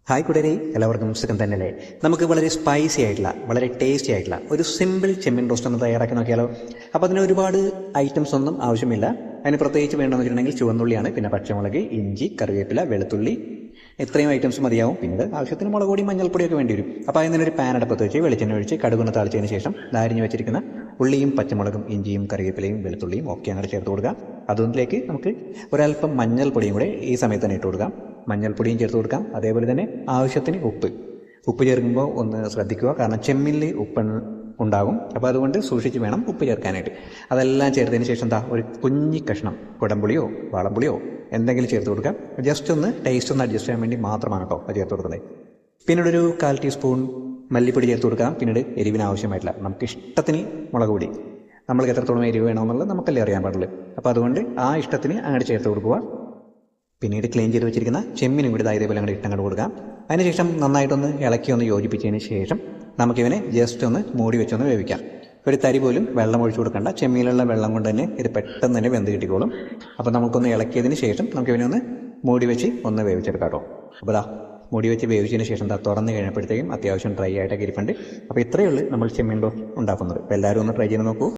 Hi കൂട്ടരെ, എല്ലാവർക്കും സുഖം തന്നെയല്ലേ. നമുക്ക് വളരെ സ്പൈസി ആയിട്ടുള്ള വളരെ ടേസ്റ്റി ആയിട്ടുള്ള ഒരു സിമ്പിൾ ചെമ്മീൻ റോസ്റ്റ് ഒന്ന് തയ്യാറാക്കി നോക്കിയാലോ. അപ്പോൾ അതിന് ഒരുപാട് ഐറ്റംസ് ഒന്നും ആവശ്യമില്ല. അതിന് പ്രത്യേകിച്ച് വേണമെന്ന് വെച്ചിട്ടുണ്ടെങ്കിൽ ചുവന്നുള്ളിയാണ്, പിന്നെ പച്ചമുളക്, ഇഞ്ചി, കറിവേപ്പില, വെളുത്തുള്ളി, ഇത്രയും ഐറ്റംസ് മതിയാവും. പിന്നീട് ആവശ്യത്തിന് മുളക് പൊടി, മഞ്ഞൾപ്പൊടിയൊക്കെ വേണ്ടി വരും. അപ്പോൾ അതിന് ഒരു പാൻ അടുപ്പത്ത് വെച്ച് വെളിച്ചെണ്ണ ഒഴിച്ച് കടുകൊന്ന് താളിച്ചതിന് ശേഷം അരിഞ്ഞ് വെച്ചിരിക്കുന്ന ഉള്ളിയും പച്ചമുളകും ഇഞ്ചിയും കറിവേപ്പിലയും വെളുത്തുള്ളിയും ഒക്കെ അങ്ങോട്ട് ചേർത്ത് കൊടുക്കുക. അതിലേക്ക് നമുക്ക് ഒരല്പം മഞ്ഞൾപ്പൊടിയും കൂടെ ഈ സമയത്ത് തന്നെ ഇട്ട് കൊടുക്കാം. മഞ്ഞൾപ്പൊടിയും ചേർത്ത് കൊടുക്കാം. അതേപോലെ തന്നെ ആവശ്യത്തിന് ഉപ്പ് ചേർക്കുമ്പോൾ ഒന്ന് ശ്രദ്ധിക്കുക, കാരണം ചെമ്മീനിൽ ഉപ്പ് ഉണ്ടാകും. അപ്പോൾ അതുകൊണ്ട് സൂക്ഷിച്ച് വേണം ഉപ്പ് ചേർക്കാനായിട്ട്. അതെല്ലാം ചേർത്തതിന് ശേഷം ഒരു കുഞ്ഞി കഷ്ണം കുടംപുളിയോ വാളംപുളിയോ എന്തെങ്കിലും ചേർത്ത് കൊടുക്കാം. ജസ്റ്റ് ഒന്ന് ടേസ്റ്റ് ഒന്ന് അഡ്ജസ്റ്റ് ചെയ്യാൻ വേണ്ടി മാത്രമാണ് കേട്ടോ അത് ചേർത്ത് കൊടുക്കുന്നത്. പിന്നീട് ഒരു 1/4 ടീസ്പൂൺ മല്ലിപ്പൊടി ചേർത്ത് കൊടുക്കാം. പിന്നീട് എരിവിന് ആവശ്യമായിട്ടില്ല നമുക്ക് ഇഷ്ടത്തിന് മുളക് പൊടി, നമ്മൾക്ക് എത്രത്തോളം എരിവ് വേണമെന്നുള്ളത് നമുക്കല്ലേ അറിയാൻ പാടുള്ളൂ. അപ്പോൾ അതുകൊണ്ട് ആ ഇഷ്ടത്തിന് അങ്ങോട്ട് ചേർത്ത് കൊടുക്കുക. പിന്നീട് ക്ലീൻ ചെയ്ത് വെച്ചിരിക്കുന്ന ചെമ്മീനും കൂടി ഇതേപോലെ അങ്ങോട്ട് ഇട്ടങ്ങോട്ട് കൊടുക്കാം. അതിനുശേഷം നന്നായിട്ടൊന്ന് ഇളക്കി ഒന്ന് യോജിപ്പിച്ചതിന് ശേഷം നമുക്കിവനെ ജസ്റ്റ് ഒന്ന് മൂടി വെച്ചൊന്ന് വേവിക്കാം. ഒരു തരി പോലും വെള്ളം ഒഴിച്ചു കൊടുക്കണ്ട. ചെമ്മീനുള്ള വെള്ളം കൊണ്ട് തന്നെ ഇത് പെട്ടെന്ന് തന്നെ വെന്ത് കിട്ടിക്കോളും. അപ്പോൾ നമുക്കൊന്ന് ഇളക്കിയതിന് ശേഷം നമുക്കിവനെ ഒന്ന് മൂടി വെച്ച് ഒന്ന് വേവിച്ചെടുക്കാം കേട്ടോ. അപ്പോൾ മൂടി വെച്ച് വേവിച്ചതിന് ശേഷം തുറന്ന് കഴിഞ്ഞപ്പോഴത്തേക്കും അത്യാവശ്യം ഡ്രൈ ആയിട്ടൊക്കെ ഇരിപ്പുണ്ട്. അപ്പോൾ ഇത്രയേ ഉള്ളൂ നമ്മൾ ചെമ്മീൻ റോസ്റ്റ് ഉണ്ടാക്കുന്നത്. അപ്പോൾ എല്ലാവരും ഒന്ന് ട്രൈ ചെയ്ത് നോക്കൂ.